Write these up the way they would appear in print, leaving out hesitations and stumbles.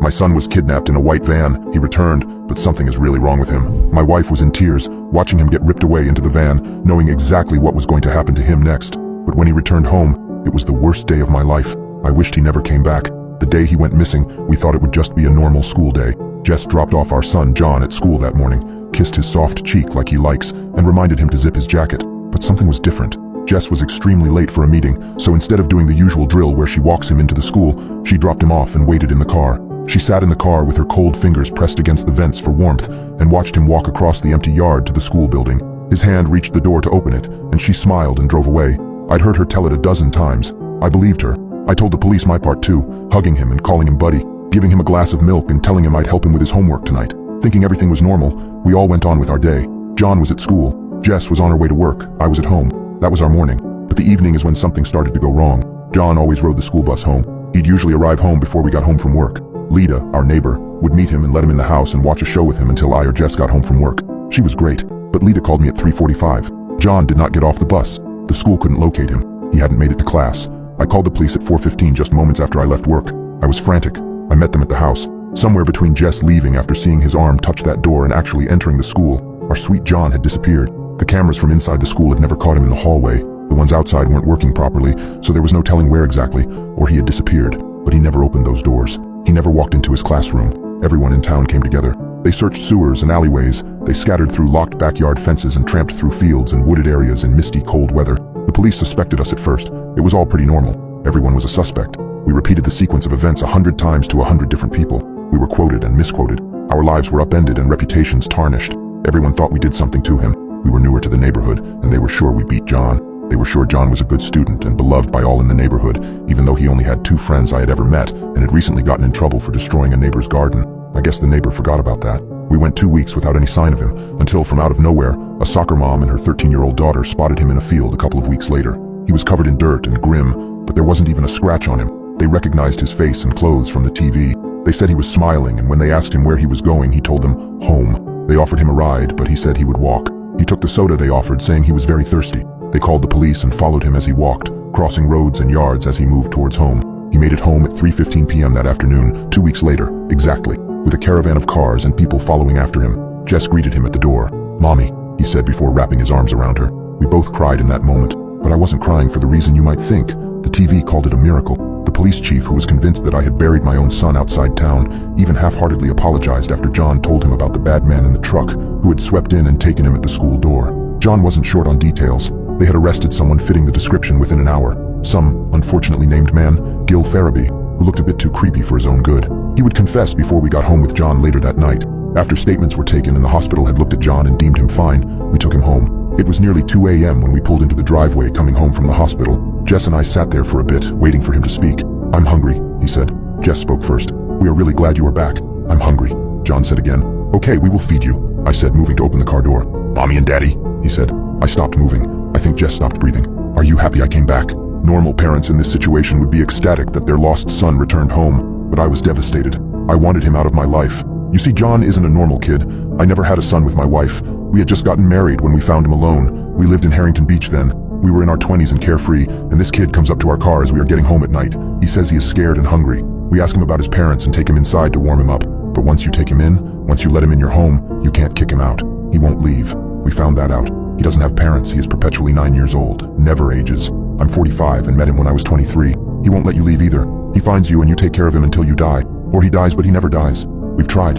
My son was kidnapped in a white van. He returned, but something is really wrong with him. My wife was in tears, watching him get ripped away into the van, knowing exactly what was going to happen to him next. But when he returned home, it was the worst day of my life. I wished he never came back. The day he went missing, we thought it would just be a normal school day. Jess dropped off our son John at school that morning, kissed his soft cheek like he likes, and reminded him to zip his jacket. But something was different. Jess was extremely late for a meeting, so instead of doing the usual drill where she walks him into the school, she dropped him off and waited in the car. She sat in the car with her cold fingers pressed against the vents for warmth and watched him walk across the empty yard to the school building. His hand reached the door to open it, and she smiled and drove away. I'd heard her tell it a dozen times. I believed her. I told the police my part too, hugging him and calling him buddy, giving him a glass of milk and telling him I'd help him with his homework tonight. Thinking everything was normal, we all went on with our day. John was at school. Jess was on her way to work. I was at home. That was our morning. But the evening is when something started to go wrong. John always rode the school bus home. He'd usually arrive home before we got home from work. Lita, our neighbor, would meet him and let him in the house and watch a show with him until I or Jess got home from work. She was great, but Lita called me at 3:45. John did not get off the bus. The school couldn't locate him. He hadn't made it to class. I called the police at 4:15 just moments after I left work. I was frantic. I met them at the house. Somewhere between Jess leaving after seeing his arm touch that door and actually entering the school, our sweet John had disappeared. The cameras from inside the school had never caught him in the hallway. The ones outside weren't working properly, so there was no telling where exactly, or he had disappeared. But he never opened those doors. He never walked into his classroom. Everyone in town came together. They searched sewers and alleyways. They scattered through locked backyard fences and tramped through fields and wooded areas in misty, cold weather. The police suspected us at first. It was all pretty normal. Everyone was a suspect. We repeated the sequence of events 100 times to 100 different people. We were quoted and misquoted. Our lives were upended and reputations tarnished. Everyone thought we did something to him. We were newer to the neighborhood, and they were sure we beat John. They were sure John was a good student and beloved by all in the neighborhood, even though he only had 2 friends I had ever met and had recently gotten in trouble for destroying a neighbor's garden. I guess the neighbor forgot about that. We went 2 weeks without any sign of him, until from out of nowhere, a soccer mom and her 13-year-old daughter spotted him in a field a couple of weeks later. He was covered in dirt and grim, but there wasn't even a scratch on him. They recognized his face and clothes from the TV. They said he was smiling, and when they asked him where he was going, he told them, home. They offered him a ride, but he said he would walk. He took the soda they offered, saying he was very thirsty. They called the police and followed him as he walked, crossing roads and yards as he moved towards home. He made it home at 3:15 p.m. that afternoon, 2 weeks later, exactly, with a caravan of cars and people following after him. Jess greeted him at the door. "Mommy," he said before wrapping his arms around her. We both cried in that moment, but I wasn't crying for the reason you might think. The TV called it a miracle. The police chief, who was convinced that I had buried my own son outside town, even half-heartedly apologized after John told him about the bad man in the truck who had swept in and taken him at the school door. John wasn't short on details. They had arrested someone fitting the description within an hour. Some unfortunately named man, Gil Farabee, who looked a bit too creepy for his own good. He would confess before we got home with John later that night. After statements were taken and the hospital had looked at John and deemed him fine, we took him home. It was nearly 2 a.m. when we pulled into the driveway coming home from the hospital. Jess and I sat there for a bit, waiting for him to speak. "I'm hungry," he said. Jess spoke first. "We are really glad you are back." "I'm hungry," John said again. "Okay, we will feed you," I said, moving to open the car door. "Mommy and Daddy," he said. I stopped moving. I think Jess stopped breathing. "Are you happy I came back?" Normal parents in this situation would be ecstatic that their lost son returned home, but I was devastated. I wanted him out of my life. You see, John isn't a normal kid. I never had a son with my wife. We had just gotten married when we found him alone. We lived in Harrington Beach then. We were in our 20s and carefree, and this kid comes up to our car as we are getting home at night. He says he is scared and hungry. We ask him about his parents and take him inside to warm him up. But once you take him in, once you let him in your home, you can't kick him out. He won't leave. We found that out. He doesn't have parents. He is perpetually 9 years old, never ages. I'm 45 and met him when I was 23. He won't let you leave either. He finds you and you take care of him until you die. Or he dies, but he never dies. We've tried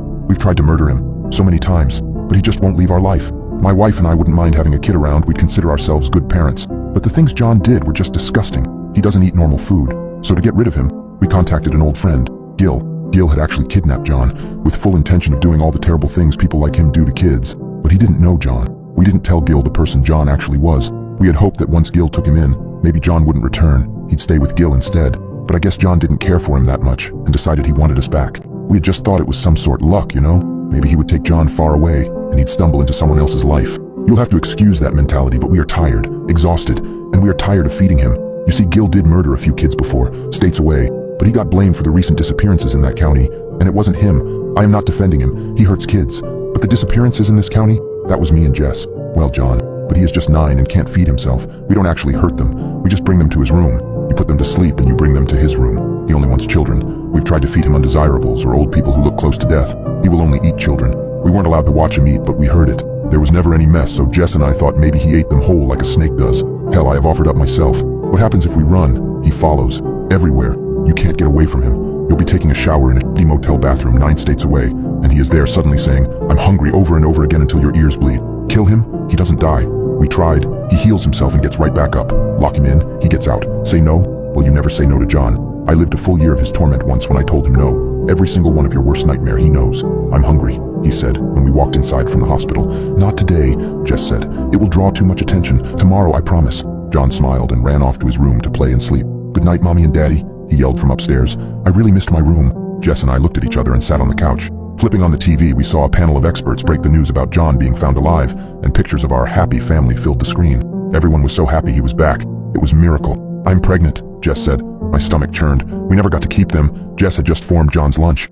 to murder him so many times, but he just won't leave our life. My wife and I wouldn't mind having a kid around. We'd consider ourselves good parents. But the things John did were just disgusting. He doesn't eat normal food. So to get rid of him, we contacted an old friend, Gil. Gil had actually kidnapped John, with full intention of doing all the terrible things people like him do to kids. But he didn't know John. We didn't tell Gil the person John actually was. We had hoped that once Gil took him in, maybe John wouldn't return. He'd stay with Gil instead. But I guess John didn't care for him that much and decided he wanted us back. We had just thought it was some sort of luck, you know? Maybe he would take John far away and he'd stumble into someone else's life. You'll have to excuse that mentality, but we are tired, exhausted, and we are tired of feeding him. You see, Gil did murder a few kids before, states away, but he got blamed for the recent disappearances in that county, and it wasn't him. I am not defending him. He hurts kids. But the disappearances in this county, that was me and Jess. Well, John, but he is just 9 and can't feed himself. We don't actually hurt them. We just bring them to his room. You put them to sleep and you bring them to his room. He only wants children. We've tried to feed him undesirables or old people who look close to death. He will only eat children. We weren't allowed to watch him eat, but we heard it. There was never any mess, so Jess and I thought maybe he ate them whole like a snake does. Hell, I have offered up myself. What happens if we run? He follows. Everywhere. You can't get away from him. You'll be taking a shower in a shitty motel bathroom 9 states away, and he is there suddenly saying, "I'm hungry," over and over again until your ears bleed. Kill him? He doesn't die. We tried. He heals himself and gets right back up. Lock him in. He gets out. Say no? Well, you never say no to John. I lived a full year of his torment once when I told him no. Every single one of your worst nightmare, he knows. "I'm hungry," he said when we walked inside from the hospital. "Not today," Jess said. "It will draw too much attention. Tomorrow, I promise." John smiled and ran off to his room to play and sleep. "Good night, Mommy and Daddy," he yelled from upstairs. I really missed my room. Jess and I looked at each other and sat on the couch. Flipping on the TV, we saw a panel of experts break the news about John being found alive, and pictures of our happy family filled the screen. Everyone was so happy he was back. It was a miracle. "I'm pregnant," Jess said. My stomach churned. We never got to keep them. Jess had just formed John's lunch.